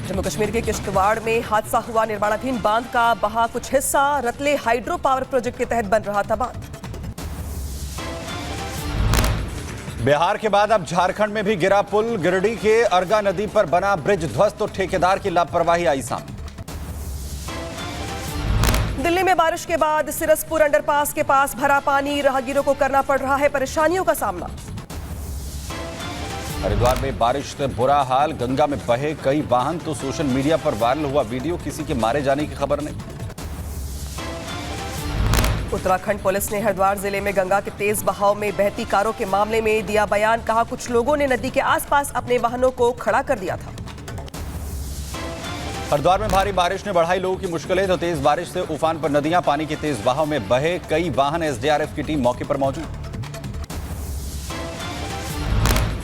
जम्मू कश्मीर के किश्तवाड़ में हादसा हुआ। निर्माणाधीन बांध का बहा कुछ हिस्सा रतले हाइड्रो पावर प्रोजेक्ट के तहत बन रहा था बांध। बिहार के बाद अब झारखंड में भी गिरा पुल। गिरिडीह के अर्गा नदी पर बना ब्रिज ध्वस्त तो ठेकेदार की लापरवाही आई सामने। दिल्ली में बारिश के बाद सिरसपुर अंडरपास के पास भरा पानी, राहगीरों को करना पड़ रहा है परेशानियों का सामना। हरिद्वार में बारिश से बुरा हाल, गंगा में बहे कई वाहन तो सोशल मीडिया पर वायरल हुआ वीडियो, किसी के मारे जाने की खबर नहीं। उत्तराखंड पुलिस ने हरिद्वार जिले में गंगा के तेज बहाव में बहती कारों के मामले में दिया बयान। कहा कुछ लोगों ने नदी के आसपास अपने वाहनों को खड़ा कर दिया था। हरिद्वार में भारी बारिश ने बढ़ाई लोगों की मुश्किलें तो तेज बारिश से उफान पर नदियां, पानी के तेज बहाव में बहे कई वाहन। एसडीआरएफ की टीम मौके पर मौजूद।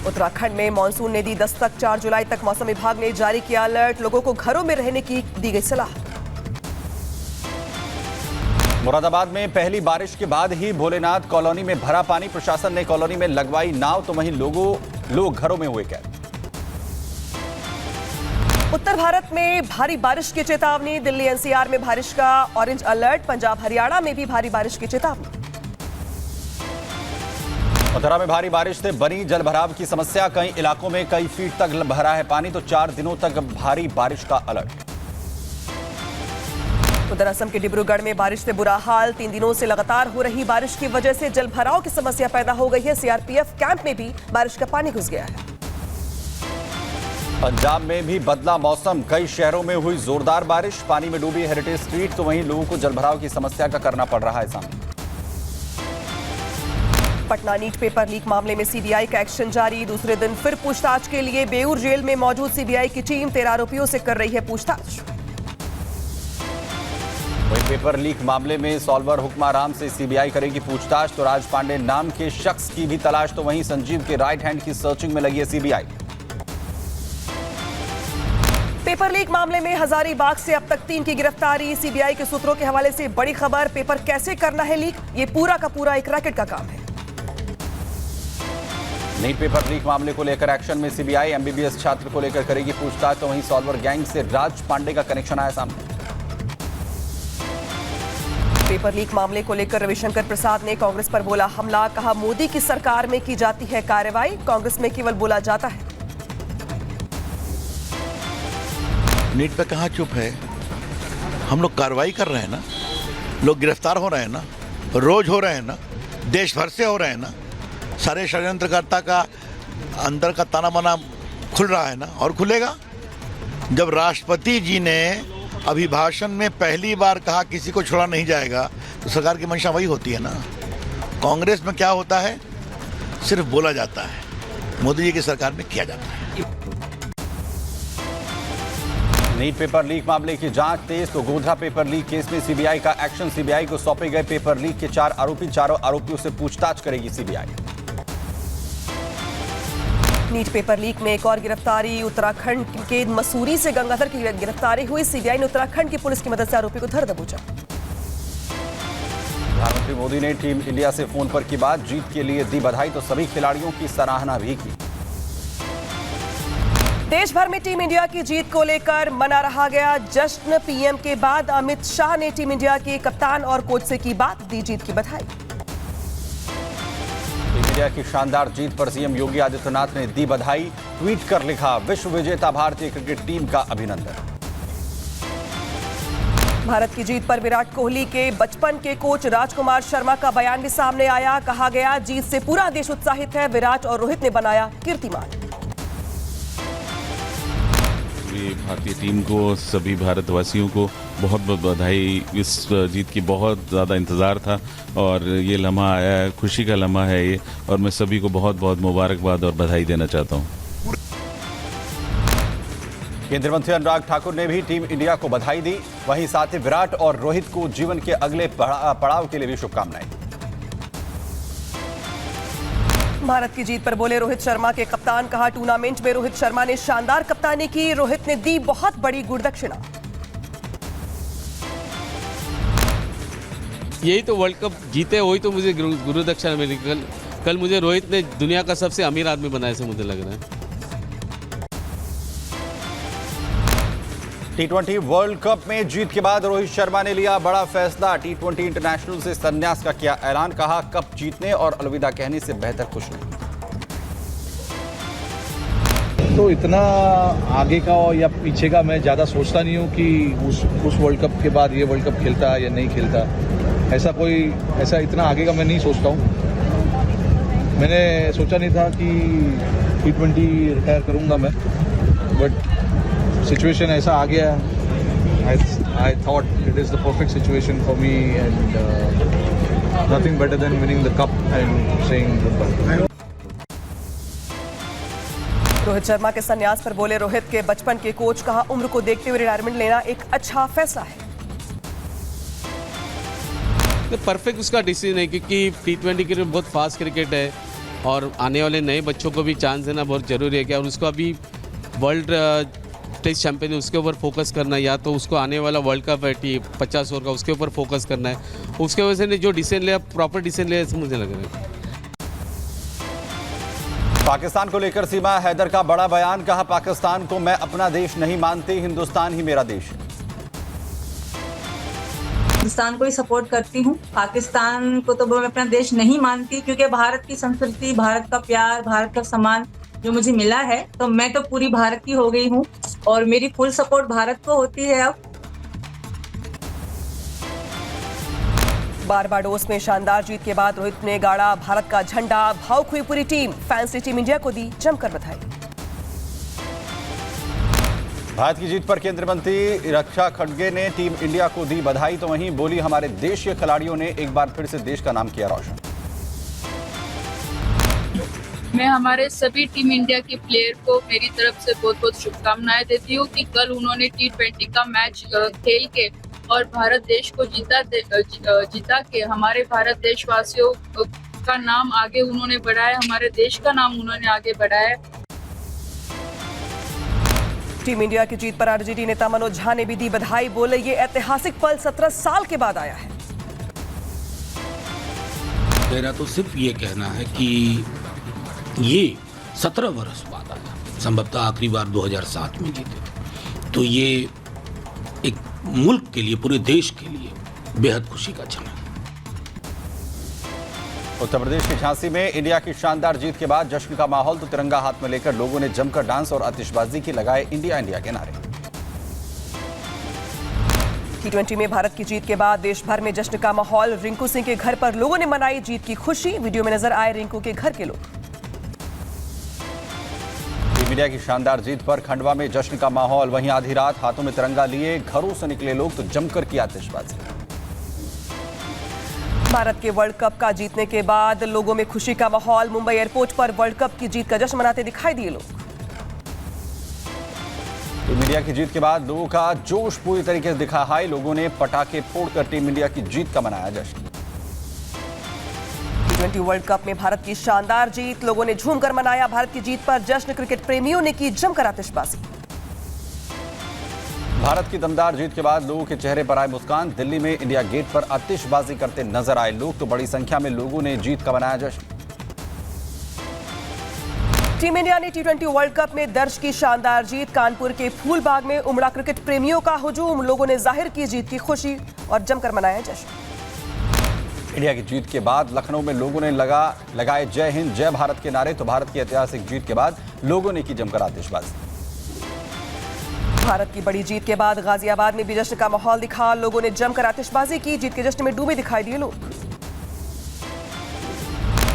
उत्तराखंड में मानसून ने दी दस्तक। 4 जुलाई तक मौसम विभाग ने जारी किया अलर्ट। लोगों को घरों में रहने की दी गई सलाह। मुरादाबाद में पहली बारिश के बाद ही भोलेनाथ कॉलोनी में भरा पानी। प्रशासन ने कॉलोनी में लगवाई नाव तो वहीं लोग घरों में हुए कैद। उत्तर भारत में भारी बारिश की चेतावनी। दिल्ली एनसीआर में बारिश का ऑरेंज अलर्ट। पंजाब हरियाणा में भी भारी बारिश की चेतावनी। मथुरा में भारी बारिश से बनी जलभराव की समस्या। कई इलाकों में कई फीट तक भरा है पानी तो 4 दिनों तक भारी बारिश का अलर्ट। उधर असम के डिब्रूगढ़ में बारिश से बुरा हाल। 3 दिनों से लगातार हो रही बारिश की वजह से जलभराव की समस्या पैदा हो गई है। सीआरपीएफ कैंप में भी बारिश का पानी घुस गया है। पंजाब में भी बदला मौसम। कई शहरों में हुई जोरदार बारिश। पानी में डूबी हेरिटेज स्ट्रीट तो वहीं लोगों को जलभराव की समस्या का करना पड़ रहा है सामना। पटना नीट पेपर लीक मामले में सीबीआई का एक्शन जारी। दूसरे दिन फिर पूछताछ के लिए बेऊर जेल में मौजूद सीबीआई की टीम 13 आरोपियों से कर रही है पूछताछ। वहीं पेपर लीक मामले में सॉल्वर हुक्माराम से सीबीआई करेगी पूछताछ तो राज पांडे नाम के शख्स की भी तलाश तो वहीं संजीव के राइट हैंड की सर्चिंग में लगी है सीबीआई। पेपर लीक मामले में हजारीबाग से अब तक 3 की गिरफ्तारी। सीबीआई के सूत्रों के हवाले से बड़ी खबर। पेपर कैसे करना है लीक, ये पूरा का पूरा एक रैकेट का काम है। नीट पेपर लीक मामले को लेकर एक्शन में सीबीआई। एमबीबीएस छात्र को लेकर करेगी पूछताछ तो वहीं सॉल्वर गैंग से राज पांडे का कनेक्शन आया सामने। पेपर लीक मामले को लेकर रविशंकर प्रसाद ने कांग्रेस पर बोला हमला। कहा मोदी की सरकार में की जाती है कार्रवाई, कांग्रेस में केवल बोला जाता है। नीट पे कहाँ चुप है, हम लोग कार्रवाई कर रहे हैं ना, लोग गिरफ्तार हो रहे हैं ना, रोज हो रहे हैं ना, देश भर से हो रहे हैं ना। सारे षड्यंत्रकर्ता का अंदर का ताना बाना खुल रहा है ना और खुलेगा। जब राष्ट्रपति जी ने अभिभाषण में पहली बार कहा किसी को छोड़ा नहीं जाएगा तो सरकार की मंशा वही होती है ना। कांग्रेस में क्या होता है, सिर्फ बोला जाता है, मोदी जी की सरकार में किया जाता है। नीट पेपर लीक मामले की जांच तेज तो गोधरा पेपर लीक केस में सीबीआई का एक्शन। सीबीआई को सौंपे गए पेपर लीक के 4 आरोपी, चारों आरोपियों से पूछताछ करेगी सीबीआई। नीट पेपर लीक में एक और गिरफ्तारी। उत्तराखंड के मसूरी से गंगाधर की गिरफ्तारी हुई। सीबीआई ने उत्तराखंड की पुलिस की मदद से आरोपी को धर दबोचा। प्रधानमंत्री मोदी ने टीम इंडिया से फोन पर की बात। जीत के लिए दी बधाई तो सभी खिलाड़ियों की सराहना भी की। देश भर में टीम इंडिया की जीत को लेकर मना रहा गया जश्न। पीएम के बाद अमित शाह ने टीम इंडिया के कप्तान और कोच से की बात, दी जीत की बधाई। टीम इंडिया की शानदार जीत पर सीएम योगी आदित्यनाथ ने दी बधाई। ट्वीट कर लिखा विश्व विजेता भारतीय क्रिकेट टीम का अभिनंदन। भारत की जीत पर विराट कोहली के बचपन के कोच राजकुमार शर्मा का बयान भी सामने आया। कहा गया जीत से पूरा देश उत्साहित है, विराट और रोहित ने बनाया कीर्तिमान। भारतीय टीम को, सभी भारतवासियों को बहुत बहुत बधाई। इस जीत की बहुत ज़्यादा इंतज़ार था और ये लम्हा आया है, खुशी का लम्हा है ये, और मैं सभी को बहुत बहुत मुबारकबाद और बधाई देना चाहता हूँ। केंद्रीय मंत्री अनुराग ठाकुर ने भी टीम इंडिया को बधाई दी। वहीं साथ ही विराट और रोहित को जीवन के अगले पड़ाव के लिए भी शुभकामनाएं। भारत की जीत पर बोले रोहित शर्मा के कप्तान। कहा टूर्नामेंट में रोहित शर्मा ने शानदार कप्तानी की, रोहित ने दी बहुत बड़ी गुरदक्षिणा। यही तो वर्ल्ड कप जीते, वही तो मुझे गुरुदक्षिणा मिली। कल मुझे रोहित ने दुनिया का सबसे अमीर आदमी बनाया, से मुझे लग रहा है। T20 वर्ल्ड कप में जीत के बाद रोहित शर्मा ने लिया बड़ा फैसला। T20 इंटरनेशनल से संन्यास का किया ऐलान, कहा कप जीतने और अलविदा कहने से बेहतर कुछ नहीं। तो इतना आगे का या पीछे का मैं ज़्यादा सोचता नहीं हूँ कि उस वर्ल्ड कप के बाद ये वर्ल्ड कप खेलता या नहीं खेलता, ऐसा इतना आगे का मैं नहीं सोचता हूँ। मैंने सोचा नहीं था कि T20 रिटायर करूँगा मैं, बट सिचुएशन ऐसा आ गया। I thought it is the perfect situation for me and nothing better than winning the cup and saying goodbye. Rohit Sharma के संन्यास पर बोले रोहित के बचपन के कोच, कहा उम्र को देखते हुए रिटायरमेंट लेना एक अच्छा फैसला है। परफेक्ट उसका डिसीजन है, क्योंकि T20 क्रिकेट बहुत फास्ट क्रिकेट है और आने वाले नए बच्चों को भी चांस देना बहुत ज़रूरी है। क्या और उसको अभी वर्ल्ड टेस्ट चैंपियन उसके ऊपर फोकस करना है, या तो उसको आने वाला वर्ल्ड कप है 50 ओवर का, उसके ऊपर फोकस करना है। उसके वजह से जो डिसीजन लिया, प्रॉपर डिसीजन लिया, ऐसा मुझे लग रहा है। पाकिस्तान को लेकर सीमा हैदर का बड़ा बयान, कहा पाकिस्तान को मैं अपना देश नहीं मानती, हिंदुस्तान ही मेरा देश है। हिंदुस्तान को ही सपोर्ट करती हूँ, पाकिस्तान को तो मैं अपना देश नहीं मानती, क्योंकि भारत की संस्कृति, भारत का प्यार, भारत का सम्मान जो मुझे मिला है, तो मैं तो पूरी भारत की हो गई हूँ और मेरी फुल सपोर्ट भारत को होती है। अब बारबाडोस में शानदार जीत के बाद रोहित ने गाड़ा भारत का झंडा, भावुक हुई पूरी टीम, फैंस ने टीम इंडिया को दी जमकर बधाई। भारत की जीत पर केंद्रीय मंत्री रक्षा खड़गे ने टीम इंडिया को दी बधाई, तो वहीं बोली हमारे देश के खिलाड़ियों ने एक बार फिर से देश का नाम किया रोशन। मैं हमारे सभी टीम इंडिया के प्लेयर को मेरी तरफ से बहुत बहुत शुभकामनाएं देती हूँ कि कल उन्होंने T20 का मैच खेल के और भारत देश को जीता के हमारे भारत देशवासियों का नाम आगे उन्होंने बढ़ाया, हमारे देश का नाम उन्होंने आगे बढ़ाया। टीम इंडिया की जीत पर आरजेडी नेता मनोज झा ने भी दी बधाई, बोले ये ऐतिहासिक पल 17 साल के बाद आया है। मेरा तो सिर्फ ये कहना है कि ये 17 वर्ष बाद आया, संभवतः आखिरी बार 2007 में जीते, तो ये एक मुल्क के लिए, पूरे देश के लिए बेहद खुशी का क्षण है। उत्तर प्रदेश के झांसी में इंडिया की शानदार जीत के बाद जश्न का माहौल, तो तिरंगा हाथ में लेकर लोगों ने जमकर डांस और आतिशबाजी के लगाए इंडिया इंडिया के नारे। T20 में भारत की जीत के बाद देश भर में जश्न का माहौल, रिंकू सिंह के घर पर लोगों ने मनाई जीत की खुशी, वीडियो में नजर आए रिंकू के घर के लोग। टीम इंडिया की शानदार जीत पर खंडवा में जश्न का माहौल, वहीं आधी रात हाथों में तिरंगा लिए घरों से निकले लोग तो जमकर की आतिशबाजी। भारत के वर्ल्ड कप का जीतने के बाद लोगों में खुशी का माहौल, मुंबई एयरपोर्ट पर वर्ल्ड कप की जीत का जश्न मनाते दिखाई दिए लोग। टीम इंडिया की जीत के बाद लोगों का जोश पूरी तरीके से दिखा हाई, लोगों ने पटाखे फोड़कर टीम इंडिया की जीत का मनाया जश्न। T20 वर्ल्ड कप में भारत की शानदार जीत, लोगों ने झूमकर मनाया भारत की जीत पर जश्न, क्रिकेट प्रेमियों ने की जमकर आतिशबाजी। भारत की दमदार जीत के बाद लोगों के चेहरे पर आए मुस्कान, दिल्ली में इंडिया गेट पर आतिशबाजी करते नजर आए लोग, तो बड़ी संख्या में लोगों ने जीत का मनाया जश्न। टीम इंडिया ने T20 वर्ल्ड कप में दर्ज की शानदार जीत, कानपुर के फूलबाग में उमड़ा क्रिकेट प्रेमियों का हुजूम, लोगों ने जाहिर की जीत की खुशी और जमकर मनाया जश्न। इंडिया की जीत के बाद लखनऊ में लोगों ने लगाए जय हिंद जय भारत के नारे, तो भारत की ऐतिहासिक जीत के बाद लोगों ने की जमकर आतिशबाजी। भारत की बड़ी जीत के बाद गाजियाबाद में भी जश्न का माहौल दिखा, लोगों ने जमकर आतिशबाजी की, जीत के जश्न में डूबे दिखाई दिए लोग।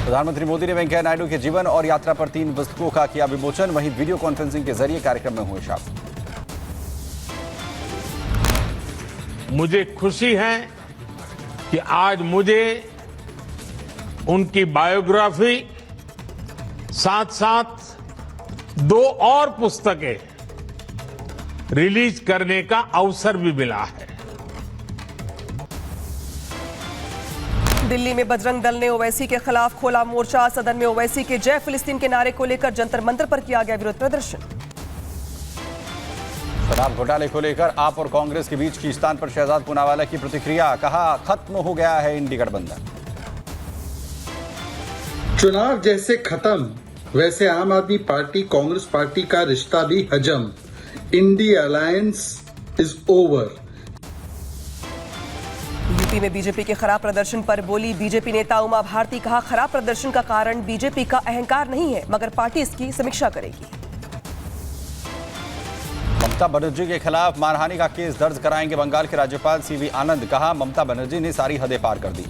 प्रधानमंत्री मोदी ने वेंकैया नायडू के जीवन और यात्रा पर 3 पुस्तकों का किया विमोचन, वहीं वीडियो कॉन्फ्रेंसिंग के जरिए कार्यक्रम में हुए शामिल। मुझे खुशी है कि आज मुझे उनकी बायोग्राफी साथ साथ 2 और पुस्तकें रिलीज करने का अवसर भी मिला है। दिल्ली में बजरंग दल ने ओवैसी के खिलाफ खोला मोर्चा, सदन में ओवैसी के जय फिलिस्तीन के नारे को लेकर जंतर मंतर पर किया गया विरोध प्रदर्शन। शराब घोटाले को लेकर आप और कांग्रेस के बीच खींचतान पर शहजाद पूनावाला की प्रतिक्रिया, कहा खत्म हो गया है इंडी गठबंधन। चुनाव जैसे खत्म वैसे आम आदमी पार्टी कांग्रेस पार्टी का रिश्ता भी हजम। INDI alliance is over. UP में बीजेपी के खराब प्रदर्शन पर बोली बीजेपी नेता उमा भारती, कहा खराब प्रदर्शन का कारण बीजेपी का अहंकार नहीं है मगर पार्टी इसकी समीक्षा करेगी। ममता बनर्जी के खिलाफ मानहानि का केस दर्ज कराएंगे बंगाल के राज्यपाल सीवी आनंद, कहा ममता बनर्जी ने सारी हदें पार कर दी।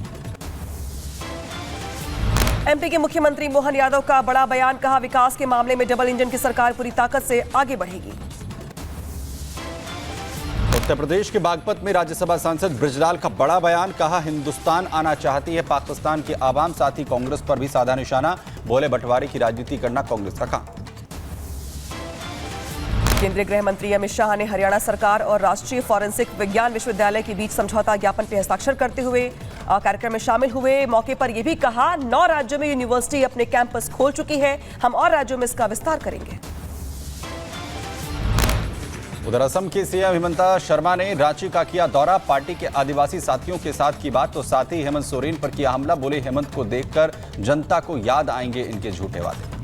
एमपी के मुख्यमंत्री मोहन यादव का बड़ा बयान, कहा विकास के मामले में डबल इंजन की सरकार पूरी ताकत से आगे बढ़ेगी। उत्तर प्रदेश के बागपत में राज्यसभा सांसद बृजलाल का बड़ा बयान, कहा हिंदुस्तान आना चाहती है पाकिस्तान की आवाम, साथ ही कांग्रेस पर भी साधा निशाना, बोले बंटवारे की राजनीति करना कांग्रेस का काम। केंद्रीय गृह मंत्री अमित शाह ने हरियाणा सरकार और राष्ट्रीय फॉरेंसिक विज्ञान विश्वविद्यालय के बीच समझौता ज्ञापन पर हस्ताक्षर करते हुए कार्यक्रम में शामिल हुए। मौके पर यह भी कहा 9 राज्यों में यूनिवर्सिटी अपने कैंपस खोल चुकी है, हम और राज्यों में इसका विस्तार करेंगे। उधर असम के सीएम हिमंता शर्मा ने रांची का किया दौरा, पार्टी के आदिवासी साथियों के साथ की बात, तो साथ ही हेमंत सोरेन पर किया हमला, बोले हेमंत को देखकर जनता को याद आएंगे इनके झूठे वादे।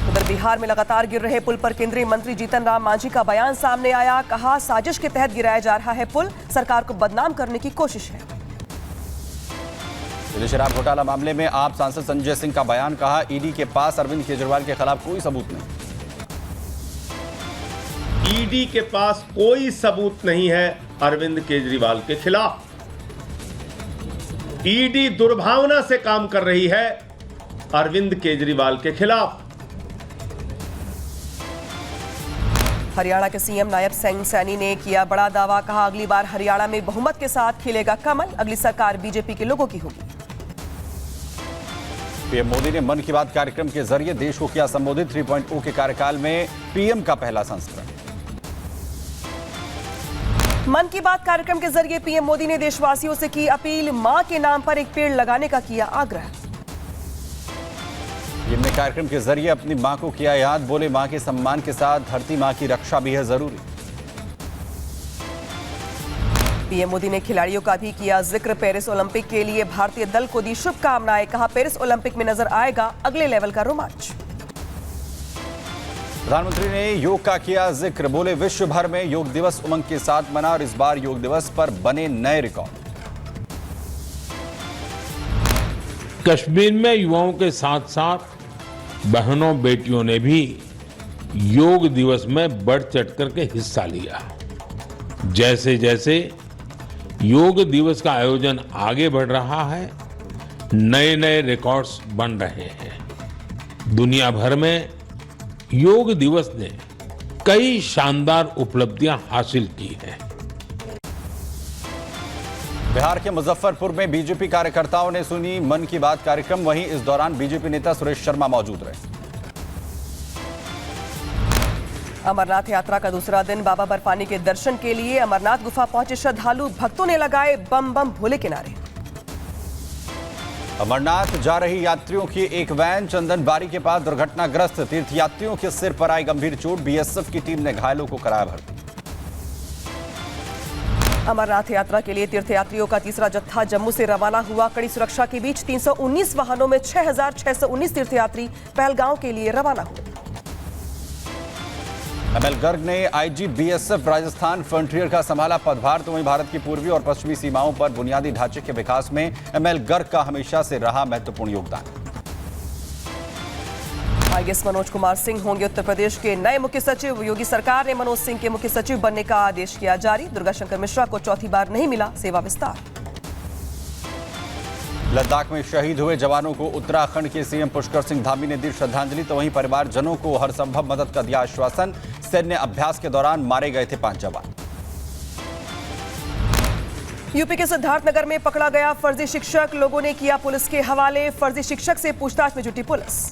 उधर बिहार में लगातार गिर रहे पुल पर केंद्रीय मंत्री जीतन राम मांझी का बयान सामने आया, कहा साजिश के तहत गिराया जा रहा है पुल, सरकार को बदनाम करने की कोशिश है। दिल्ली शराब घोटाला मामले में आप सांसद संजय सिंह का बयान, कहा ईडी के पास अरविंद केजरीवाल के खिलाफ कोई सबूत नहीं। ईडी के पास कोई सबूत नहीं है अरविंद केजरीवाल के खिलाफ। ईडी दुर्भावना से काम कर रही है अरविंद केजरीवाल के खिलाफ। हरियाणा के सीएम नायब सिंह सैनी ने किया बड़ा दावा, कहा अगली बार हरियाणा में बहुमत के साथ खिलेगा कमल, अगली सरकार बीजेपी के लोगों की होगी। पीएम मोदी ने मन की बात कार्यक्रम के जरिए देश को किया संबोधित, 3.0 के कार्यकाल में पीएम का पहला संस्करण। मन की बात कार्यक्रम के जरिए पीएम मोदी ने देशवासियों से की अपील, मां के नाम पर एक पेड़ लगाने का किया आग्रह। पीएम ने कार्यक्रम के जरिए अपनी मां को किया याद, बोले मां के सम्मान के साथ धरती मां की रक्षा भी है जरूरी। पीएम मोदी ने खिलाड़ियों का भी किया जिक्र, पेरिस ओलंपिक के लिए भारतीय दल को दी शुभकामनाएं, कहा पेरिस ओलंपिक में नजर आएगा अगले लेवल का रोमांच। प्रधानमंत्री ने योग का किया जिक्र, बोले विश्व भर में योग दिवस उमंग के साथ मना और इस बार योग दिवस पर बने नए रिकॉर्ड। कश्मीर में युवाओं के साथ साथ बहनों बेटियों ने भी योग दिवस में बढ़ चढ़कर के हिस्सा लिया। जैसे जैसे योग दिवस का आयोजन आगे बढ़ रहा है, नए नए रिकॉर्ड्स बन रहे हैं। दुनिया भर में योग दिवस ने कई शानदार उपलब्धियां हासिल की हैं। बिहार के मुजफ्फरपुर में बीजेपी कार्यकर्ताओं ने सुनी मन की बात कार्यक्रम, वहीं इस दौरान बीजेपी नेता सुरेश शर्मा मौजूद रहे। अमरनाथ यात्रा का दूसरा दिन, बाबा बर्फानी के दर्शन के लिए अमरनाथ गुफा पहुंचे श्रद्धालु, भक्तों ने लगाए बम बम भोले के नारे। अमरनाथ जा रही यात्रियों की एक वैन चंदनबारी के पास दुर्घटनाग्रस्त, तीर्थयात्रियों के सिर पर आई गंभीर चोट, बीएसएफ की टीम ने घायलों को कराया भर्ती। अमरनाथ यात्रा के लिए तीर्थयात्रियों का तीसरा जत्था जम्मू से रवाना हुआ, कड़ी सुरक्षा के बीच 319 वाहनों में 6,619 तीर्थयात्री पहलगांव के लिए रवाना हुए। एमएल गर्ग ने आईजी बीएसएफ राजस्थान फ्रंटियर का संभाला पदभार, तो वहीं भारत की पूर्वी और पश्चिमी सीमाओं पर बुनियादी ढांचे के विकास में एमएल गर्ग का हमेशा से रहा महत्वपूर्ण योगदान। आईएएस मनोज कुमार सिंह होंगे उत्तर प्रदेश के नए मुख्य सचिव, योगी सरकार ने मनोज सिंह के मुख्य सचिव बनने का आदेश किया जारी, दुर्गाशंकर मिश्रा को चौथी बार नहीं मिला सेवा विस्तार। लद्दाख में शहीद हुए जवानों को उत्तराखंड के सीएम पुष्कर सिंह धामी ने दी श्रद्धांजलि, तो वहीं परिवारजनों को हर संभव मदद का दिया आश्वासन, सैन्य अभ्यास के दौरान मारे गए थे 5 जवान। यूपी के सिद्धार्थनगर में पकड़ा गया फर्जी शिक्षक, लोगों ने किया पुलिस के हवाले, फर्जी शिक्षक से पूछताछ में जुटी पुलिस।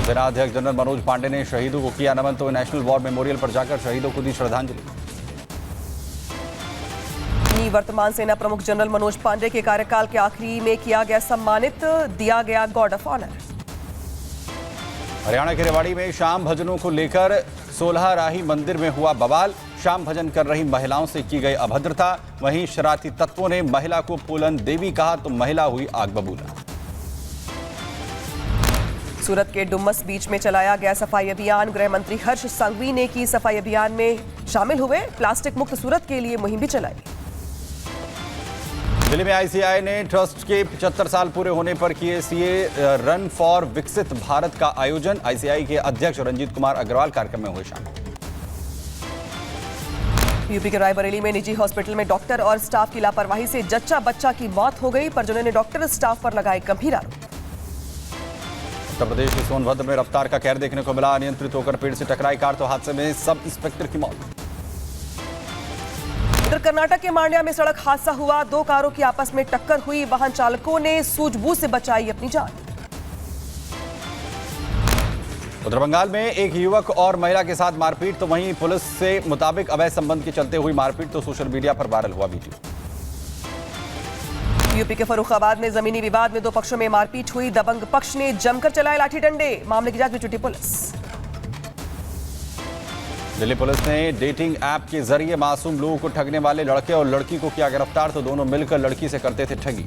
सेना अध्यक्ष जनरल मनोज पांडे ने शहीदों को किया नमन, तो नेशनल वॉर मेमोरियल पर जाकर शहीदों को दी श्रद्धांजलि। वर्तमान सेना प्रमुख जनरल मनोज पांडे के कार्यकाल के आखिरी में किया गया सम्मानित, दिया गया गॉर्ड ऑफ ऑनर। हरियाणा के रेवाड़ी में शाम भजनों को लेकर 16 राही मंदिर में हुआ बवाल, शाम भजन कर रही महिलाओं से की गई अभद्रता, वहीं शरारती तत्वों ने महिला को फूलन देवी कहा तो महिला हुई आग बबूला। सूरत के डुमस बीच में चलाया गया सफाई अभियान। गृह मंत्री हर्ष संघवी ने की सफाई अभियान में शामिल हुए। प्लास्टिक मुक्त सूरत के लिए मुहिम भी चलाई। दिल्ली में आईसीआई ने ट्रस्ट के 75 साल पूरे होने पर किए सीए रन फॉर विकसित भारत का आयोजन। आईसीआई के अध्यक्ष रंजीत कुमार अग्रवाल कार्यक्रम में हुए शामिल। यूपी के रायबरेली में निजी हॉस्पिटल में डॉक्टर और स्टाफ की लापरवाही से जच्चा बच्चा की मौत हो गई। परिजनों ने डॉक्टर स्टाफ पर लगाए गंभीर आरोप। उत्तर प्रदेश के सोनभद्र में रफ्तार का कहर देखने को मिला। अनियंत्रित होकर पेड़ से टकराई कार तो हादसे में सब इंस्पेक्टर की मौत। उधर कर्नाटक के मांड्या में सड़क हादसा हुआ। 2 कारों की आपस में टक्कर हुई। वाहन चालकों ने सूझबूझ से बचाई अपनी जान। उधर बंगाल में एक युवक और महिला के साथ मारपीट तो वहीं पुलिस से मुताबिक अवैध संबंध के चलते हुई मारपीट तो सोशल मीडिया पर वायरल हुआ वीडियो। यूपी के फर्रुखाबाद में जमीनी विवाद में 2 पक्षों में मारपीट हुई। दबंग पक्ष ने जमकर चलाए लाठी डंडे। मामले की जांच में जुटी पुलिस। दिल्ली पुलिस ने डेटिंग ऐप के जरिए मासूम लोगों को ठगने वाले लड़के और लड़की को किया गिरफ्तार तो दोनों मिलकर लड़की से करते थे ठगी।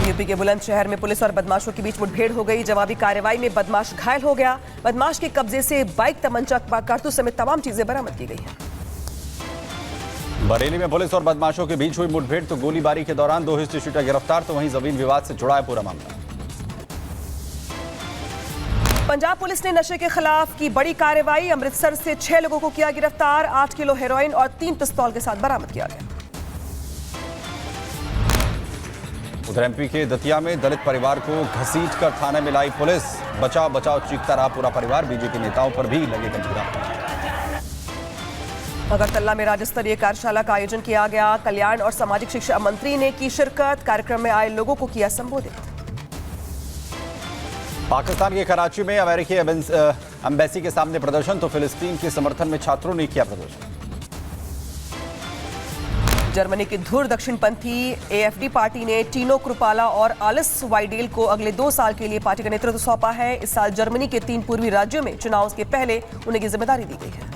यूपी के बुलंदशहर में पुलिस और बदमाशों के बीच मुठभेड़ हो गई। जवाबी कार्रवाई में बदमाश घायल हो गया। बदमाश के कब्जे से बाइक, तमंचा, कारतूस समेत तमाम चीजें बरामद की गई हैं। बरेली में पुलिस और बदमाशों के बीच हुई मुठभेड़ तो गोलीबारी के दौरान 2 हिस्ट्री शीटर गिरफ्तार तो वहीं जमीन विवाद से जुड़ा है पूरा मामला। पंजाब पुलिस ने नशे के खिलाफ की बड़ी कार्रवाई। अमृतसर से 6 लोगों को किया गिरफ्तार। 8 किलो हेरोइन और 3 पिस्तौल के साथ बरामद किया गया। उधर एमपी के दतिया में दलित परिवार को घसीट कर थाने में लाई पुलिस। बचाओ बचाओ चीखता रहा पूरा परिवार। बीजेपी नेताओं पर भी लगे गंभीर आरोप। अगरतला में राज्य स्तरीय कार्यशाला का आयोजन किया गया। कल्याण और सामाजिक शिक्षा मंत्री ने की शिरकत। कार्यक्रम में आए लोगों को किया संबोधित। पाकिस्तान के कराची में अमेरिकी एम्बेसी के सामने प्रदर्शन तो फिलिस्तीन के समर्थन में छात्रों ने किया प्रदर्शन। जर्मनी की धुर दक्षिणपंथी एएफडी पार्टी ने टीनो क्रुपाला और आलिस वाइडेल को अगले 2 साल के लिए पार्टी का नेतृत्व सौंपा है। इस साल जर्मनी के 3 पूर्वी राज्यों में चुनाव के पहले उन्हें की जिम्मेदारी दी गई है।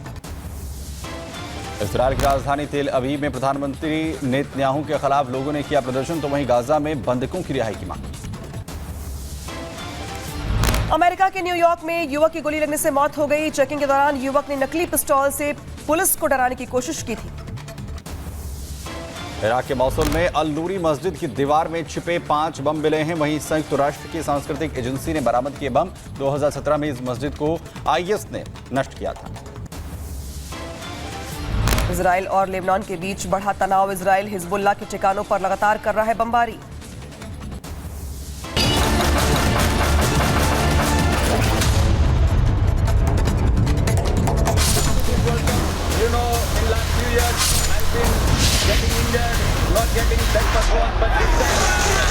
इजरायल की राजधानी तेल अवीव में प्रधानमंत्री नेतन्याहू के खिलाफ लोगों ने किया प्रदर्शन तो वहीं गाजा में बंधकों की रिहाई की मांग। अमेरिका के न्यूयॉर्क में युवक की गोली लगने से मौत हो गई। चेकिंग के दौरान युवक ने नकली पिस्तौल से पुलिस को डराने की कोशिश की थी। इराक के मौसुल में अल नूरी मस्जिद की दीवार में छिपे 5 बम मिले हैं। वहीं संयुक्त राष्ट्र की सांस्कृतिक एजेंसी ने बरामद किए बम। 2017 में इस मस्जिद को आईएस ने नष्ट किया था। इजराइल और लेबनान के बीच बढ़ा तनाव। इजराइल हिजबुल्लाह के ठिकानों पर लगातार कर रहा है बमबारी। Getting injured, not getting back for one, but this time